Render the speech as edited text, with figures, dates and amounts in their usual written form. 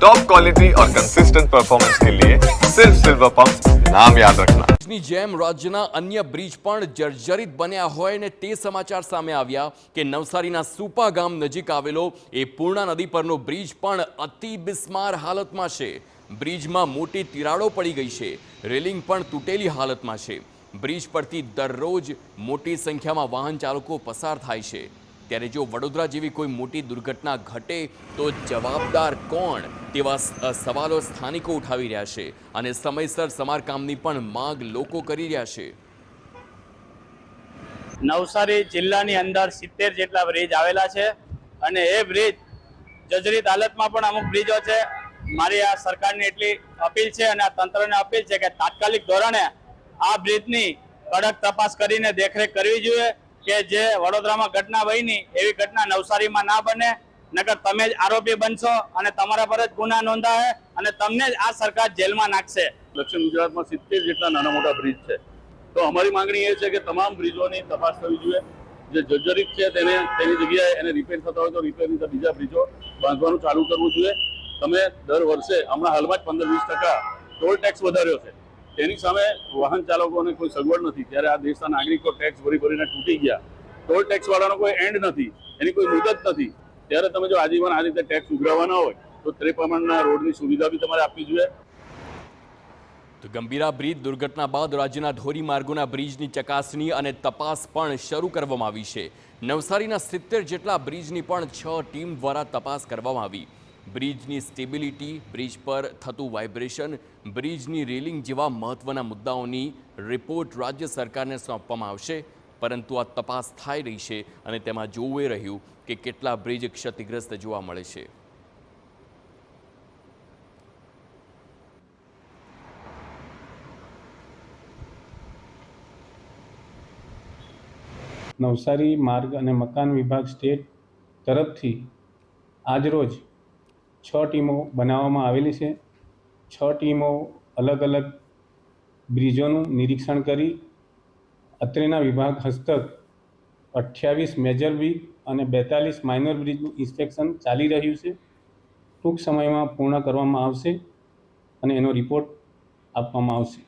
Top quality और consistent performance के लिए सिर्फ सिल्वर पंप नाम याद रखना। ની જેમ રાજ્યના અન્ય બ્રિજ પણ જર્જરિત બન્યા હોય ને તે સમાચાર સામે આવ્યા કે નવસારીના સુપા ગામ નજીક આવેલો એ પૂર્ણા નદી પરનો બ્રિજ પણ અતિ બિસ્માર હાલતમાં છે। બ્રિજમાં મોટી તિરાડો પડી ગઈ છે, રેલિંગ પણ તૂટેલી હાલતમાં છે। બ્રિજ પરથી દરરોજ મોટી સંખ્યામાં વાહન ચાલકો પસાર થાય છે, ત્યારે જો વડોદરા જેવી કોઈ મોટી દુર્ઘટના ઘટે તો જવાબદાર કોણ તેવા સવાલો સ્થાનિકો ઉઠાવી રહ્યા છે અને સમયસર સમારકામની પણ માંગ લોકો કરી રહ્યા છે। નવસારી જિલ્લાની અંદર 70 જેટલા બ્રિજ આવેલા છે અને એ બ્રિજ જર્જરિત હાલતમાં પણ અમુક બ્રિજો છે। મારી આ સરકારની એટલી અપીલ છે અને આ તંત્રને અપીલ છે કે તાત્કાલિક ધોરણે આ બ્રિજની કડક તપાસ કરીને દેખરેખ કરવી જોઈએ કે જે વડોદરામાં ઘટના બની એવી ઘટના નવસારીમાં ના બને, નકર તમે જ આરોપી બનશો અને તમારા પર જ ગુના નોંધાશે અને તમને જ આ સરકાર જેલમાં નાખશે। દક્ષિણ ગુજરાતમાં 70 જેટલા નાના મોટા બ્રિજ છે, તો અમારી માંગણી એ છે કે તમામ બ્રિજોની તપાસ થવી જોઈએ। જે જર્જરિત છે તેની જગ્યાએ એને રિપેર થતા હોય તો રિપેરની બીજા બ્રિજો બાંધવાનું ચાલુ કરવું જોઈએ। તમે દર વર્ષે હમણાં હાલમાં જ 15-20% ટોલ ટેક્સ વધાર્યો છે, તેની સામે વાહન ચાલકોને કોઈ સગવડ નથી, ત્યારે આ દેશના નાગરિકો ટેક્સ ભરીને તૂટી ગયા। ટોલ ટેક્સ વાળાનો કોઈ એન્ડ નથી, એની કોઈ મુદત નથી, ત્યારે તમે જો આજીવન આ રીતે ટેક્સ ઉઘરાવવાના હોય તો તે પ્રમાણના રોડની સુવિધા બી તમારે આપવી જોઈએ। તો ગંભીરા બ્રિજ દુર્ઘટના બાદ રાજ્યના ધોરીમાર્ગોના બ્રિજની ચકાસણી અને તપાસ પણ શરૂ કરવામાં આવી છે। નવસારીના 70 જેટલા બ્રિજની પણ 6 ટીમ દ્વારા તપાસ કરવામાં આવી। બ્રિજની સ્ટેબિલિટી, બ્રિજ પર થતું વાઇબ્રેશન, બ્રિજની રેલિંગ જેવા મહત્વના મુદ્દાઓની રિપોર્ટ રાજ્ય સરકારને સોંપવામાં આવશે, પરંતુ આ તપાસ થઈ રહી છે અને તેમાં જોવું એ રહ્યું કે કેટલા બ્રિજ ક્ષતિગ્રસ્ત જોવા મળે છે। નવસારી માર્ગ અને મકાન વિભાગ સ્ટેટ તરફથી આજરોજ 6 ટીમો બનાવવામાં આવેલી છે। 6 ટીમો અલગ અલગ બ્રિજોનું નિરીક્ષણ કરી અત્રેના વિભાગ હસ્તક 28 મેજર બ્રિજ અને 42 માઇનર બ્રિજનું ઇન્સ્પેક્શન ચાલી રહ્યું છે। ટૂંક સમયમાં પૂર્ણ કરવામાં આવશે અને એનો રિપોર્ટ આપવામાં આવશે।